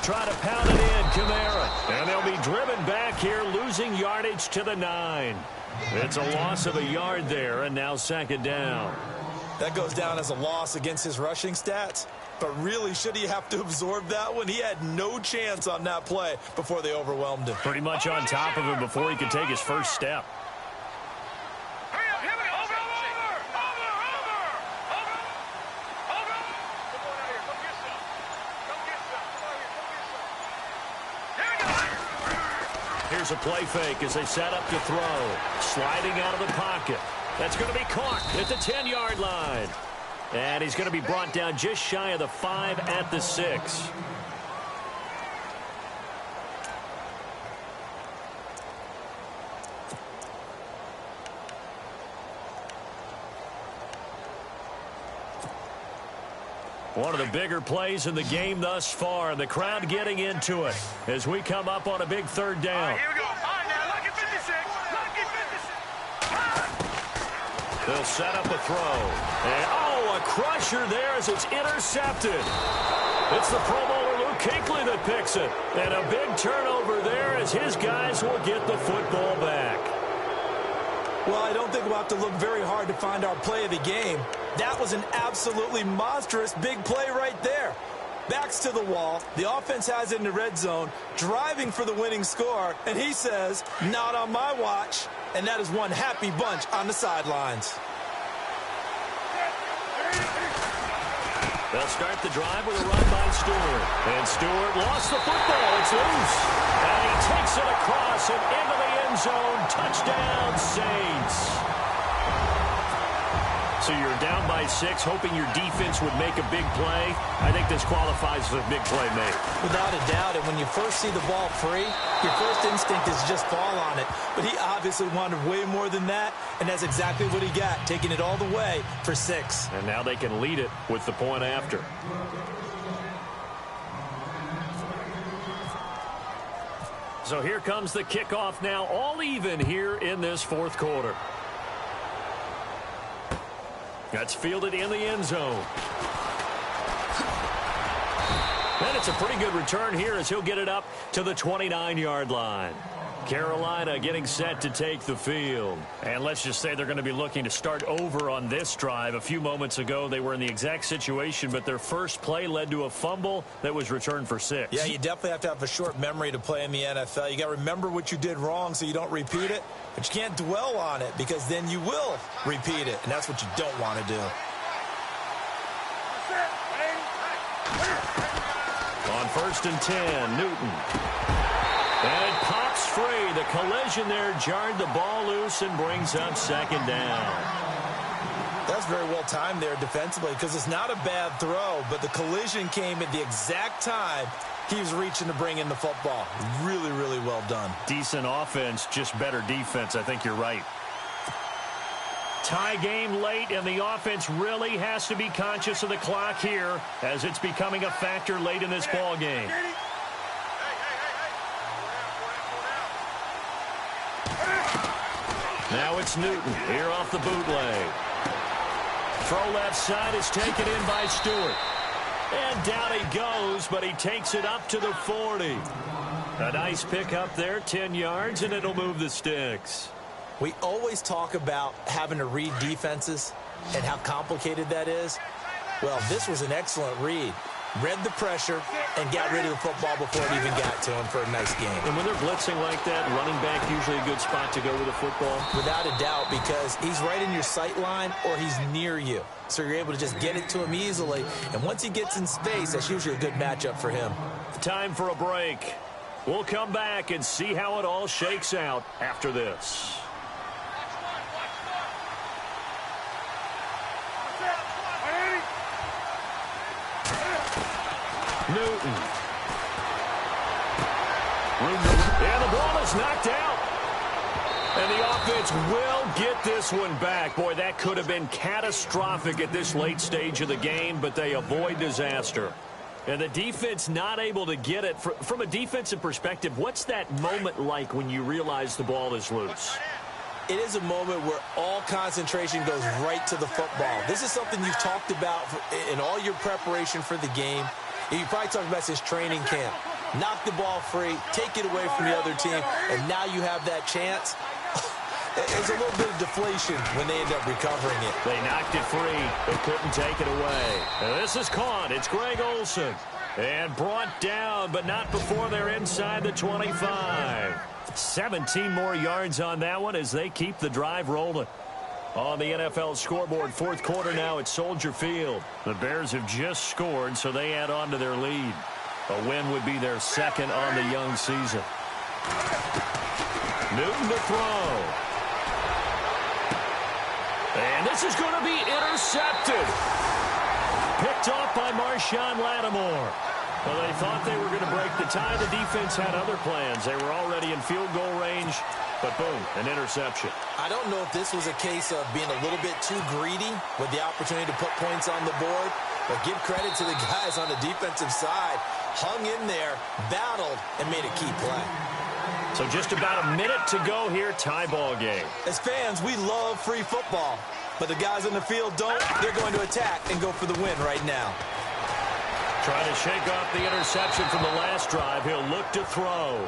Try to pound it in, Kamara. And they'll be driven back here, losing yardage to the 9. It's a loss of a yard there, and now 2nd down. That goes down as a loss against his rushing stats. But really, should he have to absorb that one? He had no chance on that play before they overwhelmed him. Pretty much on top of him before he could take his first step. Here's a play fake as they set up to throw. Sliding out of the pocket. That's going to be caught at the 10-yard line. And he's going to be brought down just shy of the 5 at the 6. One of the bigger plays in the game thus far. The crowd getting into it as we come up on a big 3rd down. Here we go. All right, now, lucky 56. Lucky 56. They'll set up a throw. And, oh, a crusher there as it's intercepted. It's the Pro Bowler Luke Kuechly that picks it. And a big turnover there as his guys will get the football back. Well, I don't think we'll have to look very hard to find our play of the game. That was an absolutely monstrous big play right there. Backs to the wall. The offense has it in the red zone, driving for the winning score. And he says, not on my watch. And that is one happy bunch on the sidelines. They'll start the drive with a run by Stewart. And Stewart lost the football. It's loose. And he takes it across and into the end zone. Touchdown, Saints. So you're down by 6, hoping your defense would make a big play. I think this qualifies as a big play made. Without a doubt, and when you first see the ball free, your first instinct is just fall on it. But he obviously wanted way more than that, and that's exactly what he got, taking it all the way for 6. And now they can lead it with the point after. So here comes the kickoff now, all even here in this 4th quarter. That's fielded in the end zone. And it's a pretty good return here as he'll get it up to the 29-yard line. Carolina getting set to take the field. And let's just say they're going to be looking to start over on this drive. A few moments ago, they were in the exact situation, but their first play led to a fumble that was returned for 6. Yeah, you definitely have to have a short memory to play in the NFL. You got to remember what you did wrong so you don't repeat it. But you can't dwell on it because then you will repeat it, and that's what you don't want to do. On 1st and 10, Newton. And it pops free. The collision there jarred the ball loose and brings up 2nd down. That's very well timed there defensively because it's not a bad throw, but the collision came at the exact time He was reaching to bring in the football. Really, really well done. Decent offense, just better defense. I think you're right. Tie game late, and the offense really has to be conscious of the clock here as it's becoming a factor late in this ball game. Now it's Newton here off the bootleg. Throw left side is taken in by Stewart. And down he goes, but he takes it up to the 40. A nice pick up there, 10 yards, and it'll move the sticks. We always talk about having to read defenses and how complicated that is. Well, this was an excellent read. Read the pressure and got rid of the football before it even got to him for a nice game. And when they're blitzing like that, running back usually a good spot to go with the football? Without a doubt, because he's right in your sight line or he's near you. So you're able to just get it to him easily. And once he gets in space, that's usually a good matchup for him. Time for a break. We'll come back and see how it all shakes out after this. Newton. And the ball is knocked out. And the offense will get this one back. Boy, that could have been catastrophic at this late stage of the game, but they avoid disaster. And the defense not able to get it. From a defensive perspective, what's that moment like when you realize the ball is loose? It is a moment where all concentration goes right to the football. This is something you've talked about in all your preparation for the game. You probably talked about this training camp. Knock the ball free, take it away from the other team, and now you have that chance. There's a little bit of deflation when they end up recovering it. They knocked it free, but couldn't take it away. And this is caught. It's Greg Olsen. And brought down, but not before they're inside the 25. 17 more yards on that one as they keep the drive rolling. On the NFL scoreboard, fourth quarter now at Soldier Field. The Bears have just scored, so they add on to their lead. A win would be their second on the young season. Newton to throw. And this is going to be intercepted. Picked off by Marshawn Lattimore. Well, they thought they were going to break the tie. The defense had other plans. They were already in field goal range, but boom, an interception. I don't know if this was a case of being a little bit too greedy with the opportunity to put points on the board, but give credit to the guys on the defensive side. Hung in there, battled, and made a key play. So just about a minute to go here, tie ball game. As fans, we love free football, but the guys on the field don't. They're going to attack and go for the win right now. Trying to shake off the interception from the last drive. He'll look to throw.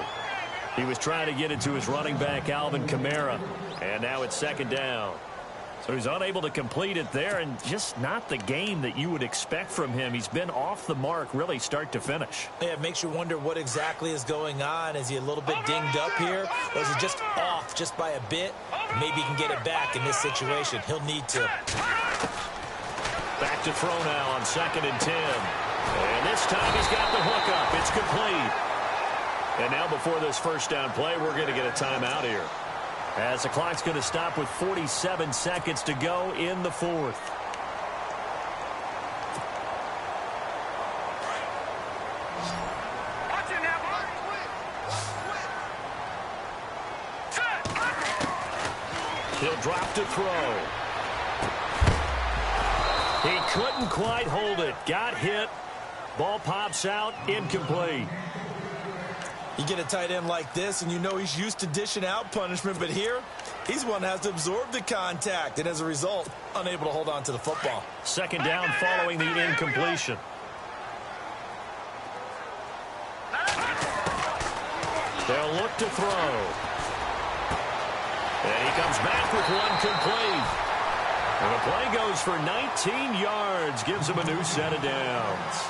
He was trying to get it to his running back, Alvin Kamara. And now it's second down. So he's unable to complete it there, and just not the game that you would expect from him. He's been off the mark really start to finish. Yeah, it makes you wonder what exactly is going on. Is he a little bit dinged up here? Or is he just off just by a bit? Maybe he can get it back in this situation. He'll need to. Back to throw now on 2nd and 10. And this time he's got the hook up. It's complete. And now before this first down play, we're going to get a timeout here, as the clock's going to stop with 47 seconds to go in the fourth. He'll drop to throw. He couldn't quite hold it. Got hit. Ball pops out. Incomplete. You get a tight end like this, and you know he's used to dishing out punishment, but here, he's one that has to absorb the contact, and as a result, unable to hold on to the football. Second down following the incompletion. They'll look to throw. And he comes back with one complete. And the play goes for 19 yards, gives him a new set of downs.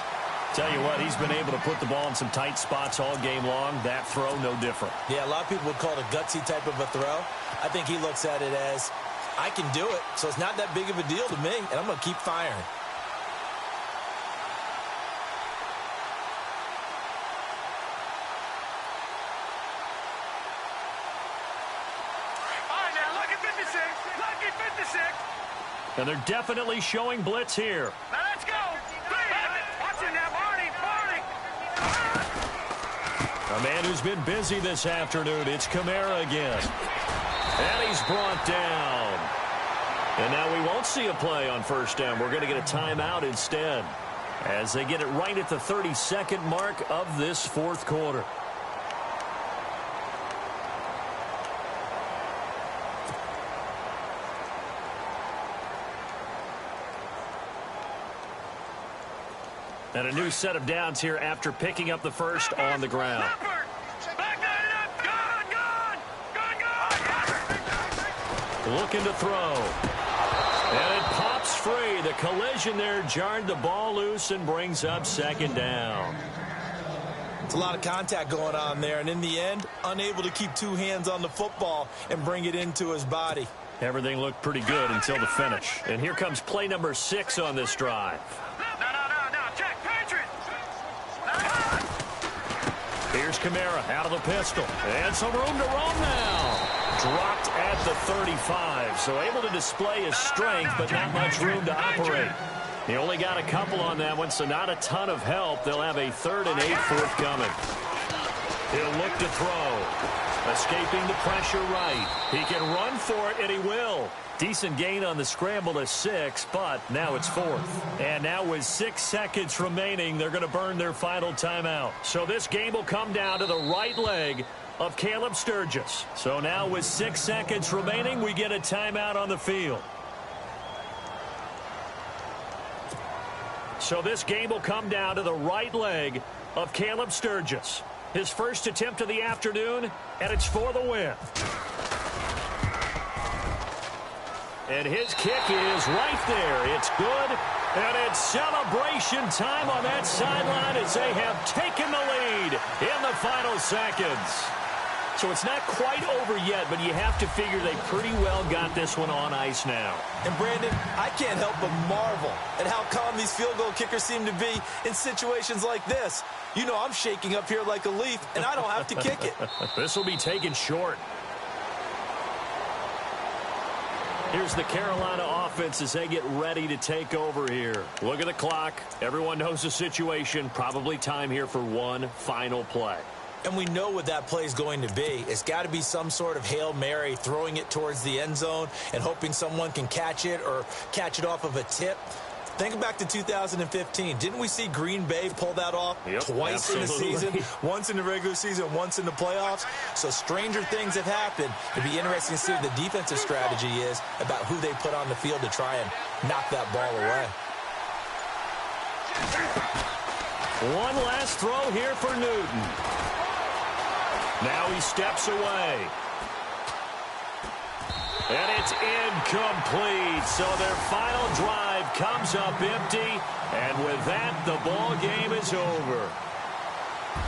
Tell you what, he's been able to put the ball in some tight spots all game long. That throw, no different. Yeah, a lot of people would call it a gutsy type of a throw. I think he looks at it as, I can do it, so it's not that big of a deal to me, and I'm going to keep firing. All right, now, look at 56. Look at 56. And they're definitely showing blitz here. Now, let's go. Watch it now, Barney. A man who's been busy this afternoon. It's Kamara again. And he's brought down. And now we won't see a play on first down. We're going to get a timeout instead as they get it right at the 32nd mark of this fourth quarter. And a new set of downs here after picking up the first on the ground. Looking to throw. And it pops free. The collision there jarred the ball loose and brings up second down. It's a lot of contact going on there, and in the end, unable to keep two hands on the football and bring it into his body. Everything looked pretty good until the finish. And here comes play number 6 on this drive. Here's Kamara out of the pistol. And some room to roam now. Dropped at the 35. So able to display his strength, but not much room to operate. He only got a couple on that one, so not a ton of help. They'll have a 3rd and 8 forthcoming. He'll look to throw. Escaping the pressure right. He can run for it, and he will. Decent gain on the scramble to 6, but now it's 4th. And now with 6 seconds remaining, they're going to burn their final timeout. So this game will come down to the right leg of Caleb Sturgis. So now with 6 seconds remaining, we get a timeout on the field. So this game will come down to the right leg of Caleb Sturgis. His first attempt of the afternoon, and it's for the win. And his kick is right there. It's good, and it's celebration time on that sideline as they have taken the lead in the final seconds. So it's not quite over yet, but you have to figure they pretty well got this one on ice now. And, Brandon, I can't help but marvel at how calm these field goal kickers seem to be in situations like this. You know I'm shaking up here like a leaf, and I don't have to kick it. This will be taken short. Here's the Carolina offense as they get ready to take over here. Look at the clock. Everyone knows the situation. Probably time here for one final play. And we know what that play is going to be. It's got to be some sort of Hail Mary, throwing it towards the end zone and hoping someone can catch it or catch it off of a tip. Think back to 2015. Didn't we see Green Bay pull that off twice absolutely. in the season? Once in the regular season, once in the playoffs. So stranger things have happened. It'd be interesting to see what the defensive strategy is about who they put on the field to try and knock that ball away. One last throw here for Newton. Now he steps away. And it's incomplete. So their final drive comes up empty. And with that, the ball game is over.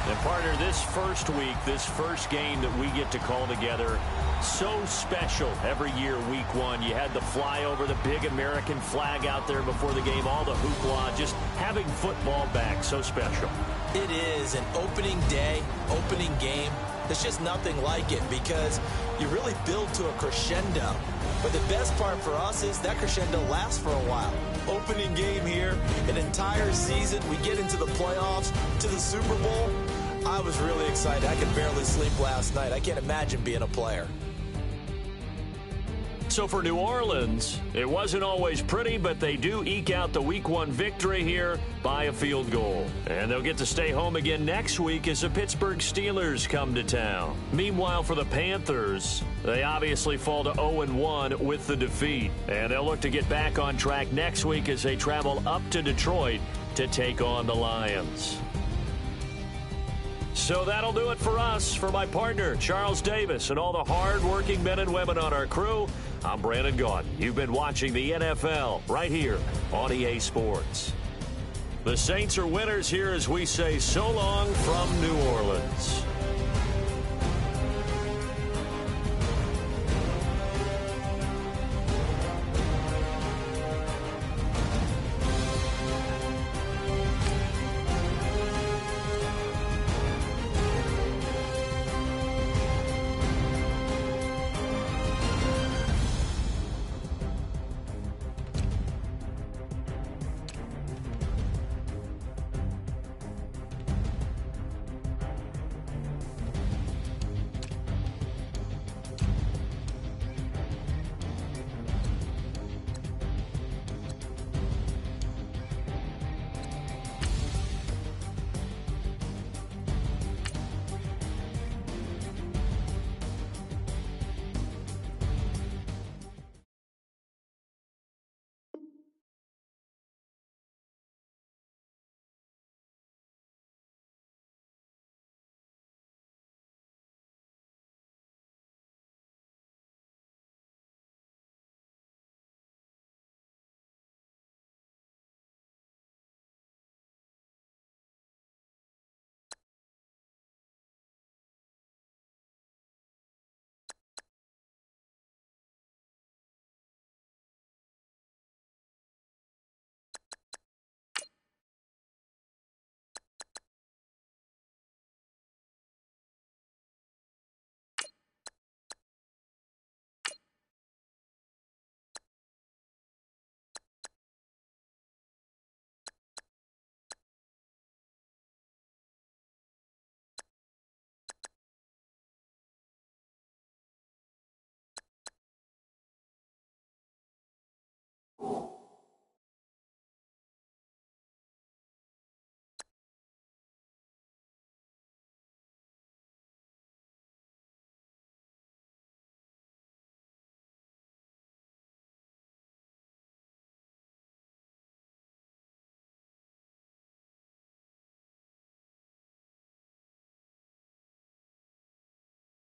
And partner, this first week, this first game that we get to call together, so special every year, week 1. You had the flyover, the big American flag out there before the game, all the hoopla, just having football back, so special. It is an opening day, opening game. There's just nothing like it because you really build to a crescendo. But the best part for us is that crescendo lasts for a while. Opening game here, an entire season. We get into the playoffs, to the Super Bowl. I was really excited. I could barely sleep last night. I can't imagine being a player. So for New Orleans, it wasn't always pretty, but they do eke out the Week 1 victory here by a field goal. And they'll get to stay home again next week as the Pittsburgh Steelers come to town. Meanwhile, for the Panthers, they obviously fall to 0-1 with the defeat. And they'll look to get back on track next week as they travel up to Detroit to take on the Lions. So that'll do it for us. For my partner, Charles Davis, and all the hard-working men and women on our crew, I'm Brandon Gaudin. You've been watching the NFL right here on EA Sports. The Saints are winners here as we say so long from New Orleans.